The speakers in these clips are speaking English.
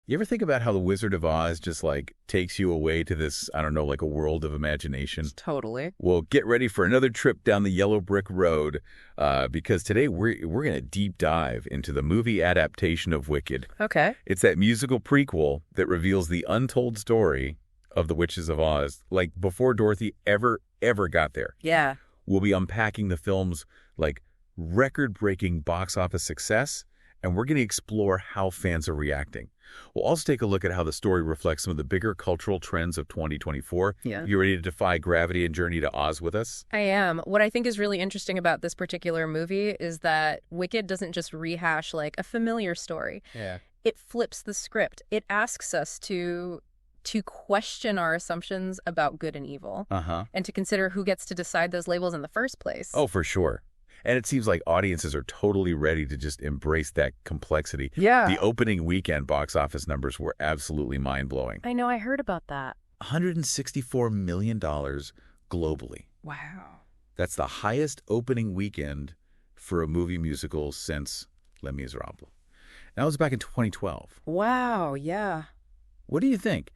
You ever think about how The Wizard of Oz just like takes you away to this, I don't know, like a world of imagination? Totally. Well, get ready for another trip down the yellow brick road because today we're going to deep dive into the movie adaptation of Wicked. Okay. It's that musical prequel that reveals the untold story of the Witches of Oz, like before Dorothy ever got there. Yeah. We'll be unpacking the film's like record-breaking box office success, and we're going to explore how fans are reacting. We'll also take a look at how the story reflects some of the bigger cultural trends of 2024. Yeah. You ready to defy gravity and journey to Oz with us? I am. What I think is really interesting about this particular movie is that Wicked doesn't just rehash like a familiar story. Yeah. It flips the script. It asks us to question our assumptions about good and evil. And to consider who gets to decide those labels in the first place. Oh, for sure. And it seems like audiences are totally ready to just embrace that complexity. Yeah. The opening weekend box office numbers were absolutely mind-blowing. I know, I heard about that. $164 million globally. Wow. That's the highest opening weekend for a movie musical since Les Miserables. That was back in 2012. Wow, yeah. What do you think?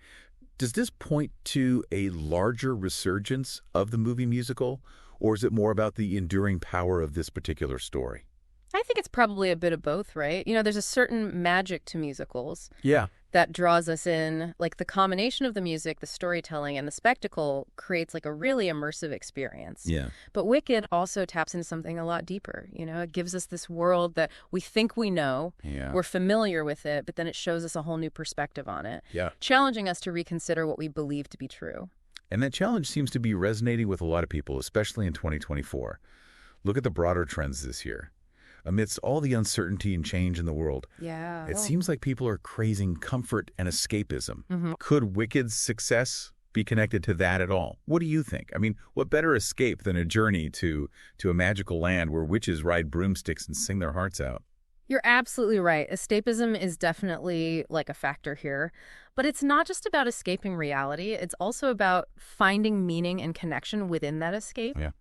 Does this point to a larger resurgence of the movie musical, or is it more about the enduring power of this particular story? I think it's probably a bit of both, right? You know, there's a certain magic to musicals. Yeah. That draws us in. Like the combination of the music, the storytelling, and the spectacle creates like a really immersive experience. Yeah. But Wicked also taps into something a lot deeper. You know, it gives us this world that we think we know. Yeah. We're familiar with it, but then it shows us a whole new perspective on it. Yeah. Challenging us to reconsider what we believe to be true. And that challenge seems to be resonating with a lot of people, especially in 2024. Look at the broader trends this year. Amidst all the uncertainty and change in the world, it seems like people are craving comfort and escapism. Could Wicked's success be connected to that at all? What do you think? I mean, what better escape than a journey to a magical land where witches ride broomsticks and sing their hearts out? You're absolutely right. Escapism is definitely like a factor here. But it's not just about escaping reality. It's also about finding meaning and connection within that escape. Yeah.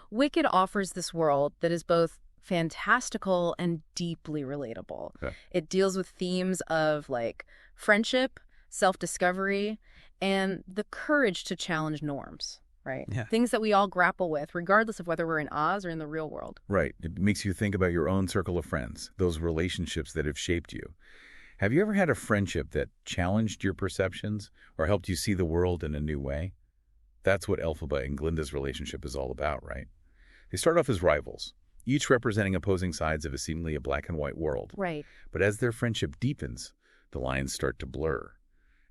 Wicked offers this world that is both fantastical and deeply relatable. Okay. It deals with themes of like friendship, self-discovery, and the courage to challenge norms. Right? Yeah. Things that we all grapple with, regardless of whether we're in Oz or in the real world. Right. It makes you think about your own circle of friends, those relationships that have shaped you. Have you ever had a friendship that challenged your perceptions or helped you see the world in a new way? That's what Elphaba and Glinda's relationship is all about, right? They start off as rivals, each representing opposing sides of a seemingly a black and white world. Right. But as their friendship deepens, the lines start to blur,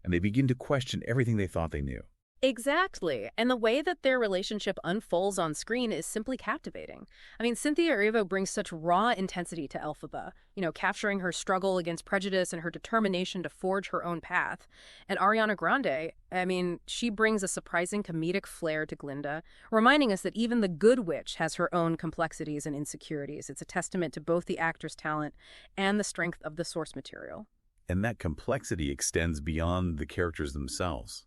and they begin to question everything they thought they knew. Exactly. And the way that their relationship unfolds on screen is simply captivating. I mean, Cynthia Erivo brings such raw intensity to Elphaba, you know, capturing her struggle against prejudice and her determination to forge her own path. And Ariana Grande, I mean, she brings a surprising comedic flair to Glinda, reminding us that even the good witch has her own complexities and insecurities. It's a testament to both the actor's talent and the strength of the source material. And that complexity extends beyond the characters themselves.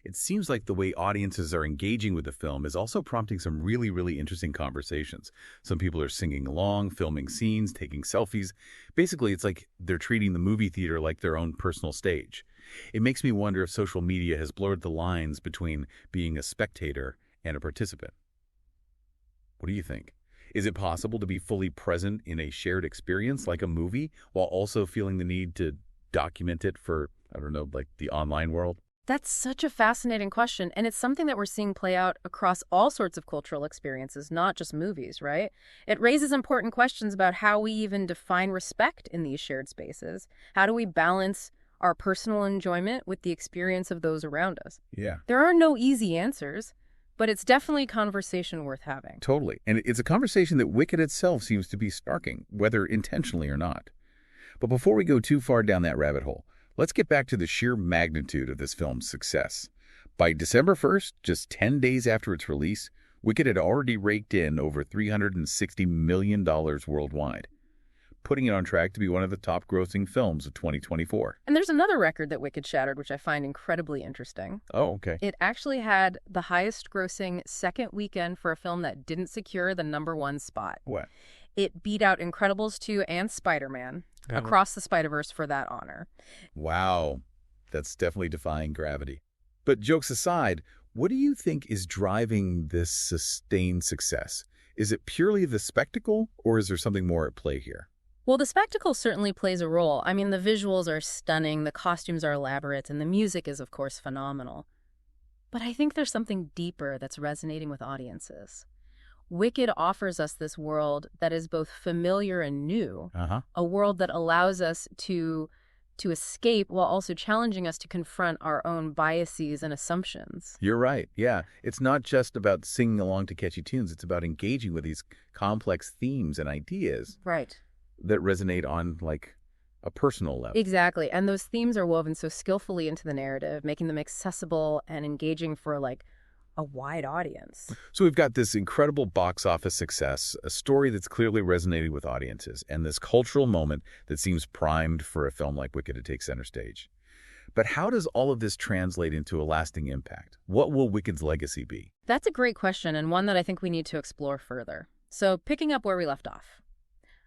It seems like the way audiences are engaging with the film is also prompting some really, really interesting conversations. Some people are singing along, filming scenes, taking selfies. Basically, it's like they're treating the movie theater like their own personal stage. It makes me wonder if social media has blurred the lines between being a spectator and a participant. What do you think? Is it possible to be fully present in a shared experience like a movie while also feeling the need to document it for, I don't know, like the online world? That's such a fascinating question, and it's something that we're seeing play out across all sorts of cultural experiences, not just movies, right? It raises important questions about how we even define respect in these shared spaces. How do we balance our personal enjoyment with the experience of those around us? Yeah. There are no easy answers, but it's definitely a conversation worth having. Totally. And it's a conversation that Wicked itself seems to be sparking, whether intentionally or not. But before we go too far down that rabbit hole, let's get back to the sheer magnitude of this film's success. By December 1st, just 10 days after its release, Wicked had already raked in over $360 million worldwide, putting it on track to be one of the top-grossing films of 2024. And there's another record that Wicked shattered, which I find incredibly interesting. Oh, okay. It actually had the highest-grossing second weekend for a film that didn't secure the #1 spot. What? It beat out Incredibles 2 and Spider-Man. across the Spider-Verse for that honor. Wow, that's definitely defying gravity. But jokes aside, what do you think is driving this sustained success? Is it purely the spectacle, or is there something more at play here? Well, the spectacle certainly plays a role. I mean, the visuals are stunning, the costumes are elaborate, and the music is, of course, phenomenal. But I think there's something deeper that's resonating with audiences. Wicked offers us this world that is both familiar and new, a world that allows us to escape while also challenging us to confront our own biases and assumptions. You're right. Yeah. It's not just about singing along to catchy tunes. It's about engaging with these complex themes and ideas. Right. That resonate on, like, a personal level. Exactly. And those themes are woven so skillfully into the narrative, making them accessible and engaging for, like, a wide audience. So we've got this incredible box office success, a story that's clearly resonating with audiences, and this cultural moment that seems primed for a film like Wicked to take center stage. But how does all of this translate into a lasting impact? What will Wicked's legacy be? That's a great question, and one that I think we need to explore further. So picking up where we left off,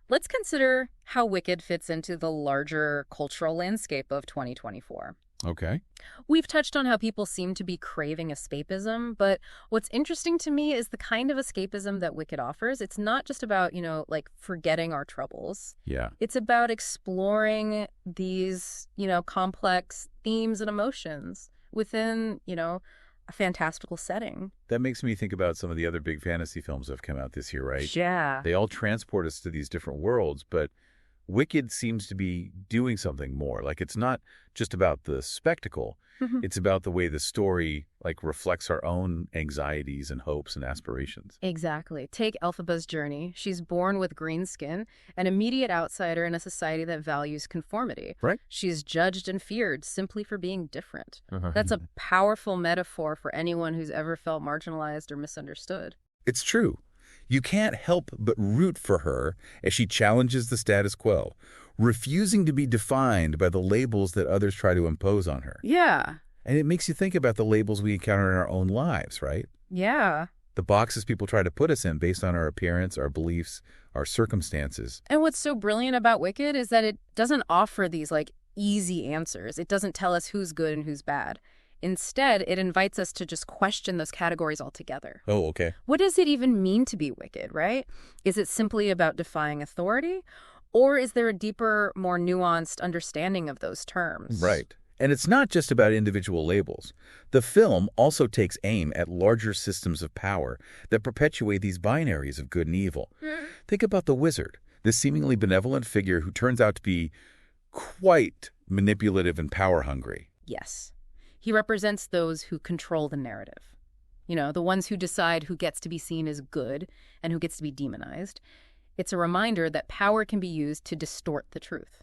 let's consider how Wicked fits into the larger cultural landscape of 2024. Okay. We've touched on how people seem to be craving escapism, but what's interesting to me is the kind of escapism that Wicked offers. It's not just about, like forgetting our troubles. Yeah. It's about exploring these, complex themes and emotions within, a fantastical setting. That makes me think about some of the other big fantasy films that have come out this year, right? Yeah. They all transport us to these different worlds, but Wicked seems to be doing something more. Like, it's not just about the spectacle. It's about the way the story, like, reflects our own anxieties and hopes and aspirations. Exactly. Take Elphaba's journey. She's born with green skin, an immediate outsider in a society that values conformity. Right. She's judged and feared simply for being different. That's a powerful metaphor for anyone who's ever felt marginalized or misunderstood. It's true. You can't help but root for her as she challenges the status quo, refusing to be defined by the labels that others try to impose on her. Yeah. And it makes you think about the labels we encounter in our own lives, right? Yeah. The boxes people try to put us in based on our appearance, our beliefs, our circumstances. And what's so brilliant about Wicked is that it doesn't offer these, easy answers. It doesn't tell us who's good and who's bad. Instead, it invites us to just question those categories altogether. Oh, okay. What does it even mean to be wicked, right? Is it simply about defying authority? Or is there a deeper, more nuanced understanding of those terms? Right. And it's not just about individual labels. The film also takes aim at larger systems of power that perpetuate these binaries of good and evil. Think about the wizard, this seemingly benevolent figure who turns out to be quite manipulative and power-hungry. Yes. He represents those who control the narrative. The ones who decide who gets to be seen as good and who gets to be demonized. It's a reminder that power can be used to distort the truth,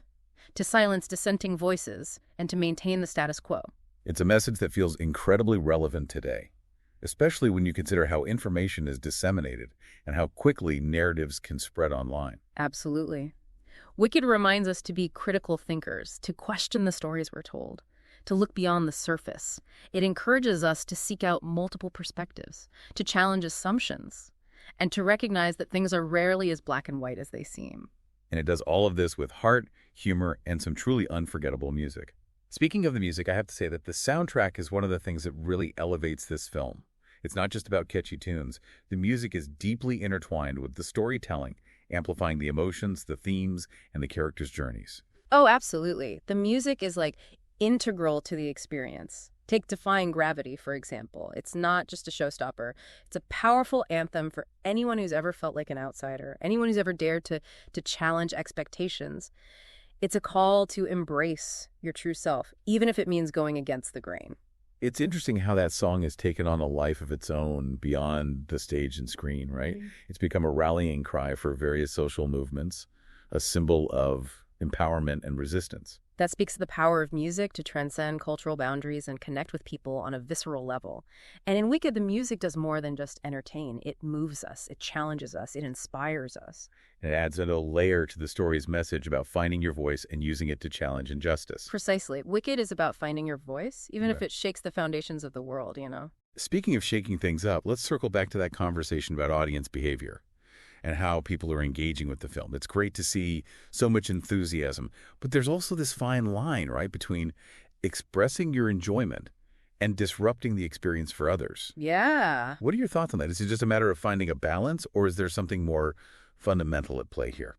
to silence dissenting voices, and to maintain the status quo. It's a message that feels incredibly relevant today, especially when you consider how information is disseminated and how quickly narratives can spread online. Absolutely. Wicked reminds us to be critical thinkers, to question the stories we're told, to look beyond the surface. It encourages us to seek out multiple perspectives, to challenge assumptions, and to recognize that things are rarely as black and white as they seem. And it does all of this with heart, humor, and some truly unforgettable music. Speaking of the music, I have to say that the soundtrack is one of the things that really elevates this film. It's not just about catchy tunes. The music is deeply intertwined with the storytelling, amplifying the emotions, the themes, and the characters' journeys. Oh, absolutely. The music is integral to the experience. Take Defying Gravity, for example. It's not just a showstopper. It's a powerful anthem for anyone who's ever felt like an outsider, anyone who's ever dared to challenge expectations. It's a call to embrace your true self, even if it means going against the grain. It's interesting how that song has taken on a life of its own beyond the stage and screen, right? It's become a rallying cry for various social movements, a symbol of empowerment and resistance. That speaks to the power of music to transcend cultural boundaries and connect with people on a visceral level. And in Wicked, the music does more than just entertain. It moves us, it challenges us, it inspires us. It adds a layer to the story's message about finding your voice and using it to challenge injustice. Precisely. Wicked is about finding your voice, even if it shakes the foundations of the world, Speaking of shaking things up, let's circle back to that conversation about audience behavior. and how people are engaging with the film. It's great to see so much enthusiasm. But there's also this fine line, right, between expressing your enjoyment and disrupting the experience for others. Yeah. What are your thoughts on that? Is it just a matter of finding a balance, or is there something more fundamental at play here?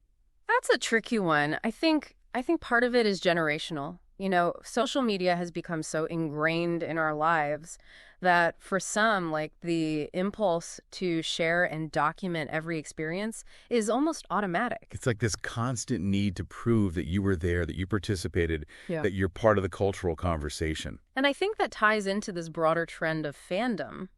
That's a tricky one. I think part of it is generational. Social media has become so ingrained in our lives that for some, like the impulse to share and document every experience is almost automatic. It's like this constant need to prove that you were there, that you participated, Yeah. that you're part of the cultural conversation. And I think that ties into this broader trend of fandom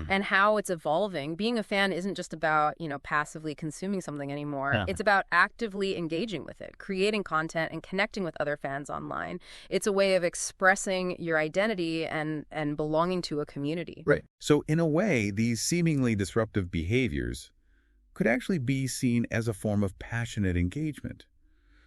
and how it's evolving. Being a fan isn't just about, passively consuming something anymore. Yeah. It's about actively engaging with it, creating content and connecting with other fans online. It's a way of expressing your identity and belonging to a community. Right. So in a way, these seemingly disruptive behaviors could actually be seen as a form of passionate engagement.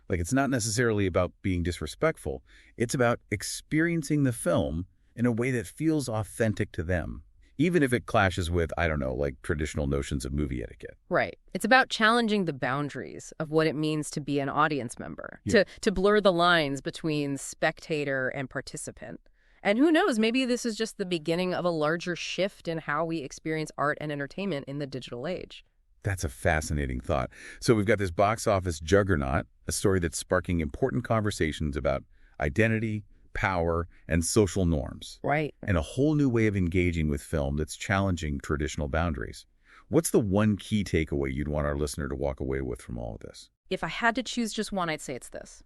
Like, it's not necessarily about being disrespectful. It's about experiencing the film in a way that feels authentic to them, even if it clashes with, I don't know, like traditional notions of movie etiquette. Right. It's about challenging the boundaries of what it means to be an audience member, Yeah. to blur the lines between spectator and participant. And who knows, maybe this is just the beginning of a larger shift in how we experience art and entertainment in the digital age. That's a fascinating thought. So we've got this box office juggernaut, a story that's sparking important conversations about identity, power, and social norms, Right. and a whole new way of engaging with film that's challenging traditional boundaries. What's the one key takeaway you'd want our listener to walk away with from all of this? If I had to choose just one, I'd say it's this.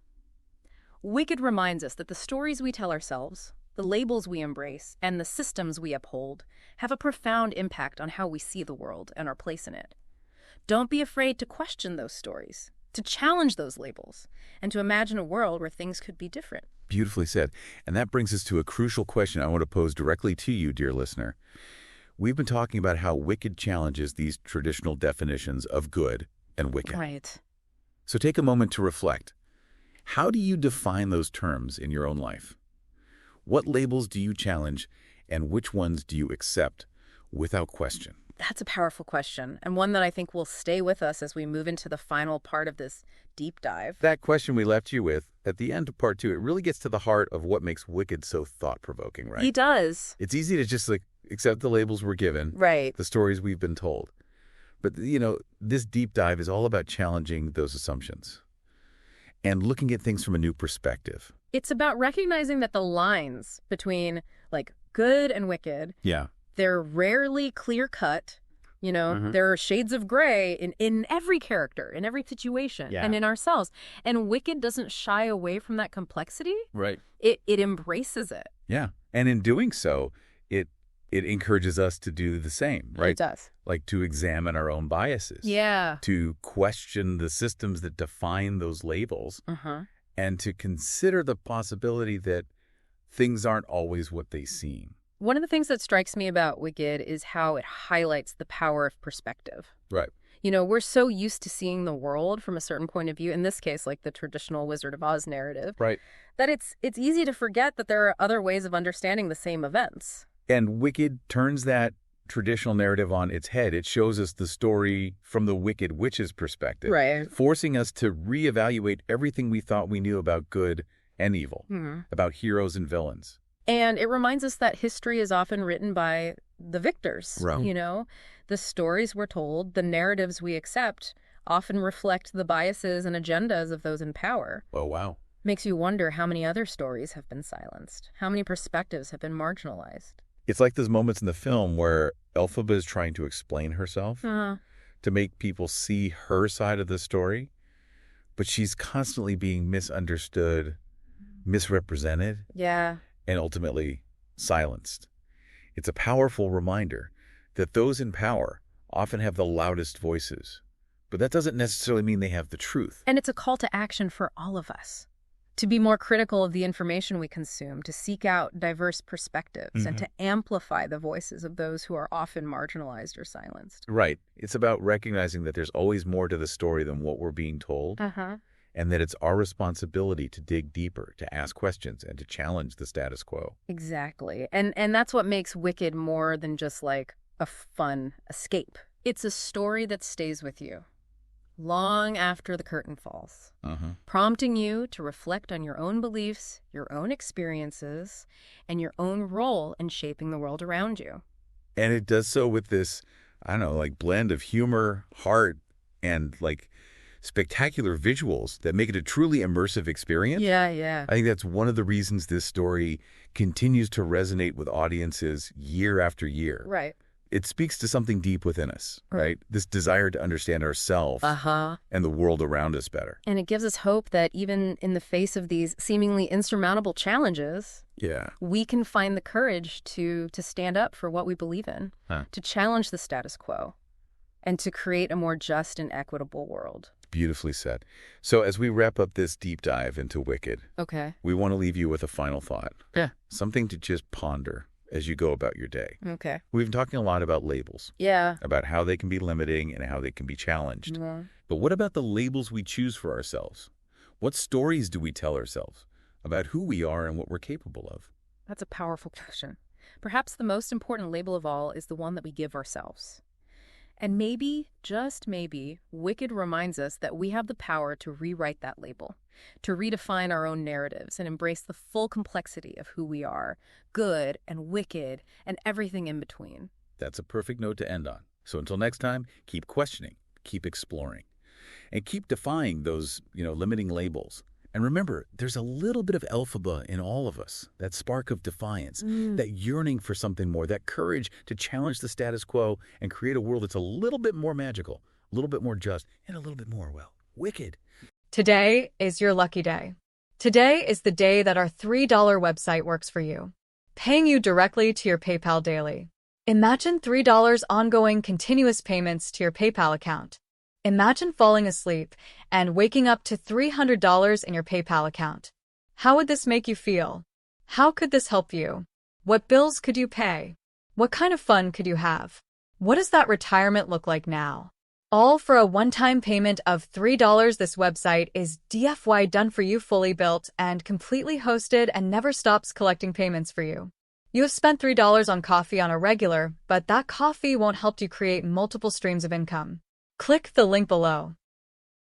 Wicked reminds us that the stories we tell ourselves, the labels we embrace, and the systems we uphold have a profound impact on how we see the world and our place in it. Don't be afraid to question those stories, to challenge those labels, and to imagine a world where things could be different. Beautifully said. And that brings us to a crucial question I want to pose directly to you, dear listener. We've been talking about how Wicked challenges these traditional definitions of good and wicked. Right. So take a moment to reflect. How do you define those terms in your own life? What labels do you challenge, and which ones do you accept without question? That's a powerful question, and one that I think will stay with us as we move into the final part of this deep dive. That question we left you with at the end of part 2, it really gets to the heart of what makes Wicked so thought-provoking, right? He does. It's easy to just accept the labels we're given, Right. the stories we've been told. But, this deep dive is all about challenging those assumptions and looking at things from a new perspective. It's about recognizing that the lines between, good and wicked, Yeah. they're rarely clear-cut. There are shades of gray in every character, in every situation, Yeah. and in ourselves. And Wicked doesn't shy away from that complexity. Right. It embraces it. Yeah. And in doing so, it encourages us to do the same, right? It does. Like to examine our own biases. Yeah. To question the systems that define those labels, Uh-huh. and to consider the possibility that things aren't always what they seem. One of the things that strikes me about Wicked is how it highlights the power of perspective. Right. We're so used to seeing the world from a certain point of view, in this case, like the traditional Wizard of Oz narrative, Right. that it's easy to forget that there are other ways of understanding the same events. And Wicked turns that traditional narrative on its head. It shows us the story from the Wicked Witch's perspective, Right. forcing us to reevaluate everything we thought we knew about good and evil, about heroes and villains. And it reminds us that history is often written by the victors. Right. The stories we're told, the narratives we accept, often reflect the biases and agendas of those in power. Oh, wow. Makes you wonder how many other stories have been silenced, how many perspectives have been marginalized. It's like those moments in the film where Elphaba is trying to explain herself Uh-huh. to make people see her side of the story, but she's constantly being misunderstood, misrepresented, Yeah. and ultimately silenced. It's a powerful reminder that those in power often have the loudest voices, but that doesn't necessarily mean they have the truth. And it's a call to action for all of us. To be more critical of the information we consume, to seek out diverse perspectives, and to amplify the voices of those who are often marginalized or silenced. Right. It's about recognizing that there's always more to the story than what we're being told, Uh-huh. and that it's our responsibility to dig deeper, to ask questions, and to challenge the status quo. Exactly. And that's what makes Wicked more than just like a fun escape. It's a story that stays with you, long after the curtain falls, prompting you to reflect on your own beliefs, your own experiences, and your own role in shaping the world around you. And it does so with this, I don't know, like blend of humor, heart, and like spectacular visuals that make it a truly immersive experience. Yeah. I think that's one of the reasons this story continues to resonate with audiences year after year. Right. It speaks to something deep within us, right? This desire to understand ourselves and the world around us better. And it gives us hope that even in the face of these seemingly insurmountable challenges, we can find the courage to stand up for what we believe in, to challenge the status quo, and to create a more just and equitable world. Beautifully said. So as we wrap up this deep dive into Wicked, we want to leave you with a final thought. Something to just ponder as you go about your day. We've been talking a lot about labels. About how they can be limiting and how they can be challenged. But what about the labels we choose for ourselves? What stories do we tell ourselves about who we are and what we're capable of? That's a powerful question. Perhaps the most important label of all is the one that we give ourselves. And maybe, just maybe, Wicked reminds us that we have the power to rewrite that label, to redefine our own narratives and embrace the full complexity of who we are, good and wicked and everything in between. That's a perfect note to end on. So until next time, keep questioning, keep exploring, and keep defying those, limiting labels. And remember, there's a little bit of Elphaba in all of us, that spark of defiance, that yearning for something more, that courage to challenge the status quo and create a world that's a little bit more magical, a little bit more just, and a little bit more, wicked. Today is your lucky day. Today is the day that our $3 website works for you, paying you directly to your PayPal daily. Imagine $3 ongoing continuous payments to your PayPal account. Imagine falling asleep and waking up to $300 in your PayPal account. How would this make you feel? How could this help you? What bills could you pay? What kind of fun could you have? What does that retirement look like now? All for a one-time payment of $3. This website is DFY done for you, fully built and completely hosted, and never stops collecting payments for you. You have spent $3 on coffee on a regular, but that coffee won't help you create multiple streams of income. Click the link below.